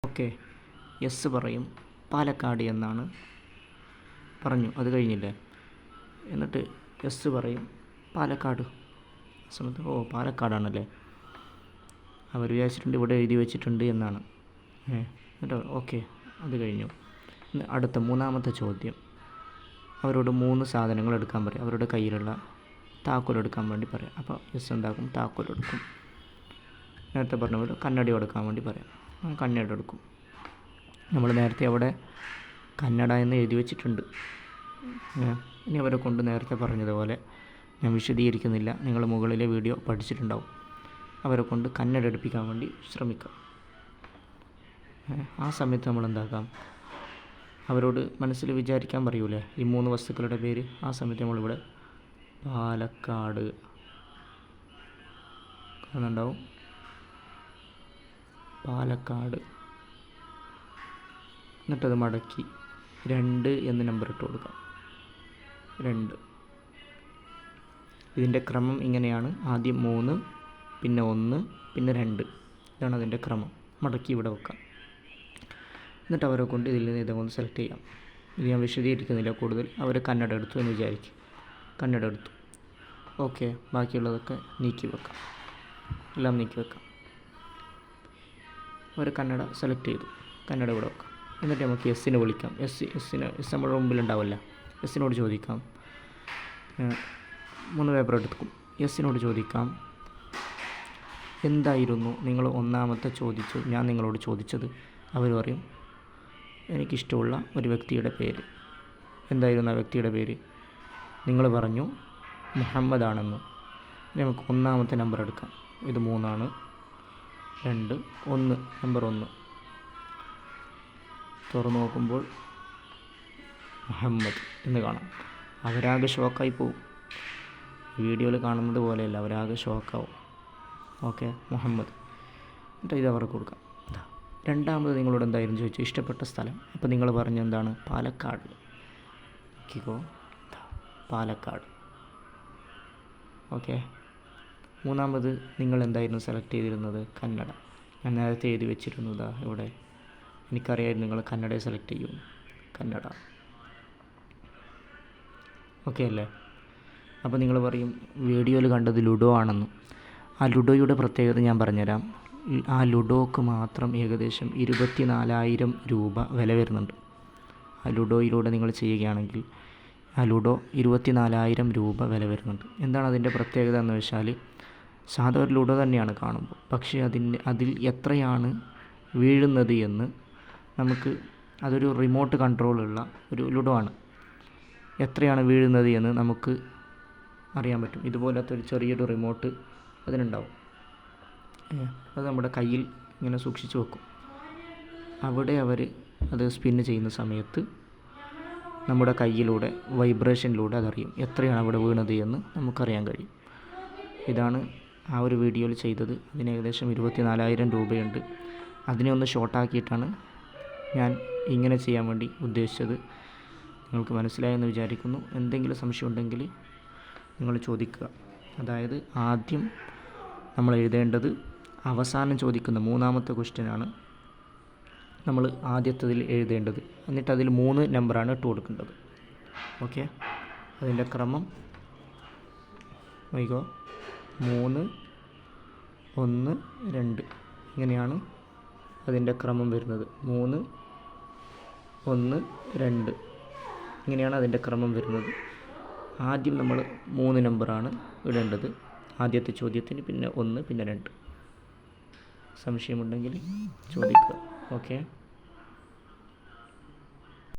Okay, yes പറയും പാലക്കാട് എന്നാണ് പറഞ്ഞു. അത് കഴിഞ്ഞില്ലേ? എന്നിട്ട് യെസ് പറയും പാലക്കാട്. സമയത്ത് പാലക്കാടാണല്ലേ, അവർ വിചാരിച്ചിട്ടുണ്ട് ഇവിടെ എഴുതി വെച്ചിട്ടുണ്ട് എന്നാണ്. എന്നിട്ട് ഓക്കെ, അത് കഴിഞ്ഞു. അടുത്ത മൂന്നാമത്തെ ചോദ്യം, അവരോട് 3 സാധനങ്ങൾ എടുക്കാൻ പറയും. അവരുടെ കയ്യിലുള്ള താക്കോലെടുക്കാൻ വേണ്ടി പറയാം. അപ്പോൾ യെസ് എന്താക്കും? താക്കോലെടുക്കും. നേരത്തെ പറഞ്ഞ പോലെ കണ്ണട എടുക്കാൻ വേണ്ടി പറയാം. കണ്ണട എടുക്കും. നമ്മൾ നേരത്തെ അവിടെ കന്നഡ എന്ന് എഴുതി വെച്ചിട്ടുണ്ട്. ഇനി അവരെ കൊണ്ട് നേരത്തെ പറഞ്ഞതുപോലെ ഞാൻ വിശദീകരിക്കുന്നില്ല, നിങ്ങൾ മുകളിലെ വീഡിയോ പഠിച്ചിട്ടുണ്ടാവും. അവരെ കൊണ്ട് കന്നഡ എടുപ്പിക്കാൻ വേണ്ടി ശ്രമിക്കാം. ആ സമയത്ത് നമ്മൾ എന്താക്കാം? അവരോട് മനസ്സിൽ വിചാരിക്കാൻ പറയൂലേ ഈ 3 വസ്തുക്കളുടെ പേര്. ആ സമയത്ത് നമ്മളിവിടെ പാലക്കാട് കാണുന്നുണ്ടാവും. പാലക്കാട്. എന്നിട്ടത് മടക്കി 2 എന്ന് നമ്പർ ഇട്ട് കൊടുക്കാം. 2. ഇതിൻ്റെ ക്രമം ഇങ്ങനെയാണ്. ആദ്യം 3, പിന്നെ 1, പിന്നെ 2. ഇതാണ് അതിൻ്റെ ക്രമം. മടക്കി ഇവിടെ വെക്കാം. എന്നിട്ട് അവരെ കൊണ്ട് ഇതിൽ നിന്ന് ഇതൊന്ന് സെലക്ട് ചെയ്യാം. ഇത് ഞാൻ വിശദീകരിക്കുന്നില്ല കൂടുതൽ. അവർ കന്നഡ എടുത്തു എന്ന് വിചാരിക്കും. കന്നഡ എടുത്തു. ഓക്കെ, ബാക്കിയുള്ളതൊക്കെ നീക്കി വെക്കാം. എല്ലാം നീക്കി വെക്കാം. അവർ കന്നഡ സെലക്ട് ചെയ്തു. കന്നഡ ഇവിടെ വെക്കാം. എന്നിട്ട് നമുക്ക് എസ്സിനെ വിളിക്കാം. എസ് നമ്മുടെ മുമ്പിലുണ്ടാവില്ല. എസ്സിനോട് ചോദിക്കാം. 3 പേപ്പർ എടുക്കും. എസ്സിനോട് ചോദിക്കാം, എന്തായിരുന്നു നിങ്ങൾ ഒന്നാമത്തെ ഞാൻ നിങ്ങളോട് ചോദിച്ചത്? അവർ പറയും, എനിക്കിഷ്ടമുള്ള ഒരു വ്യക്തിയുടെ പേര്. എന്തായിരുന്നു ആ വ്യക്തിയുടെ പേര്? നിങ്ങൾ പറഞ്ഞു മുഹമ്മദ് ആണെന്ന്. നമുക്ക് ഒന്നാമത്തെ നമ്പർ എടുക്കാം. ഇത് 3 ആണ്. 2, 1, നമ്പർ 1 തുറന്നു നോക്കുമ്പോൾ മുഹമ്മദ് എന്ന് കാണാം. അവരാകെ ഷോക്കായി പോവും. വീഡിയോയിൽ കാണുന്നത് പോലെയല്ല, അവരാകെ ഷോക്കാവും. ഓക്കെ, മുഹമ്മദ്. എന്നിട്ട് ഇത് അവർക്ക് കൊടുക്കാം. രണ്ടാമത് നിങ്ങളോട് എന്തായിരുന്നു ചോദിച്ചു? ഇഷ്ടപ്പെട്ട സ്ഥലം. അപ്പോൾ നിങ്ങൾ പറഞ്ഞ എന്താണ്? പാലക്കാട്. നോക്കിക്കോ, പാലക്കാട്. ഓക്കെ. മൂന്നാമത് നിങ്ങൾ എന്തായിരുന്നു സെലക്ട് ചെയ്തിരുന്നത്? കന്നഡ. ഞാൻ നേരത്തെ എഴുതി വെച്ചിരുന്നതാ ഇവിടെ. എനിക്കറിയായിരുന്നു നിങ്ങൾ കന്നഡയെ സെലക്ട് ചെയ്യും. കന്നഡ. ഓക്കെ അല്ലേ? അപ്പോൾ നിങ്ങൾ പറയും വീഡിയോയിൽ കണ്ടത് ലുഡോ ആണെന്ന്. ആ ലുഡോയുടെ പ്രത്യേകത ഞാൻ പറഞ്ഞുതരാം. ആ ലുഡോക്ക് മാത്രം ഏകദേശം 24,000 രൂപ വില വരുന്നുണ്ട്. ആ ലുഡോയിലൂടെ നിങ്ങൾ ചെയ്യുകയാണെങ്കിൽ ആ ലുഡോ 24,000 രൂപ വില വരുന്നുണ്ട്. എന്താണ് അതിൻ്റെ പ്രത്യേകത എന്ന് വെച്ചാൽ, സാധാ ഒരു ലുഡോ തന്നെയാണ് കാണുമ്പോൾ, പക്ഷേ അതിൽ എത്രയാണ് വീഴുന്നത് എന്ന് നമുക്ക്, അതൊരു റിമോട്ട് കൺട്രോളുള്ള ഒരു ലുഡോ ആണ്. എത്രയാണ് വീഴുന്നത് എന്ന് നമുക്ക് അറിയാൻ പറ്റും. ഇതുപോലത്തെ ഒരു ചെറിയൊരു റിമോട്ട് അതിനുണ്ടാവും. അത് നമ്മുടെ കയ്യിൽ ഇങ്ങനെ സൂക്ഷിച്ച് വെക്കും. അവിടെ അവർ അത് സ്പിന്ന് ചെയ്യുന്ന സമയത്ത് നമ്മുടെ കയ്യിലൂടെ വൈബ്രേഷനിലൂടെ അതറിയും എത്രയാണ് അവിടെ വീണത് എന്ന് നമുക്കറിയാൻ കഴിയും. ഇതാണ് ആ ഒരു വീഡിയോയിൽ ചെയ്തത്. അതിന് ഏകദേശം 24,000 രൂപയുണ്ട്. അതിനെ ഒന്ന് ഷോർട്ടാക്കിയിട്ടാണ് ഞാൻ ഇങ്ങനെ ചെയ്യാൻ വേണ്ടി ഉദ്ദേശിച്ചത്. നിങ്ങൾക്ക് മനസ്സിലായെന്ന് വിചാരിക്കുന്നു. എന്തെങ്കിലും സംശയം ഉണ്ടെങ്കിൽ നിങ്ങൾ ചോദിക്കുക. അതായത് ആദ്യം നമ്മൾ എഴുതേണ്ടത് അവസാനം ചോദിക്കുന്ന 3ാമത്തെ ക്വസ്റ്റ്യനാണ് നമ്മൾ ആദ്യത്തതിൽ എഴുതേണ്ടത്. എന്നിട്ട് അതിൽ 3 നമ്പറാണ് ഇട്ട് കൊടുക്കേണ്ടത്. ഓക്കെ, അതിൻ്റെ ക്രമം വൈകോ 3, 1, 2 ഇങ്ങനെയാണ് അതിൻ്റെ ക്രമം വരുന്നത്. 3, 1, 2 ഇങ്ങനെയാണ് അതിൻ്റെ ക്രമം വരുന്നത്. ആദ്യം നമ്മൾ 3 നമ്പറാണ് ഇടേണ്ടത് ആദ്യത്തെ ചോദ്യത്തിന്, പിന്നെ 1, പിന്നെ 2. സംശയമുണ്ടെങ്കിൽ ചോദിക്കുക. ഓക്കെ.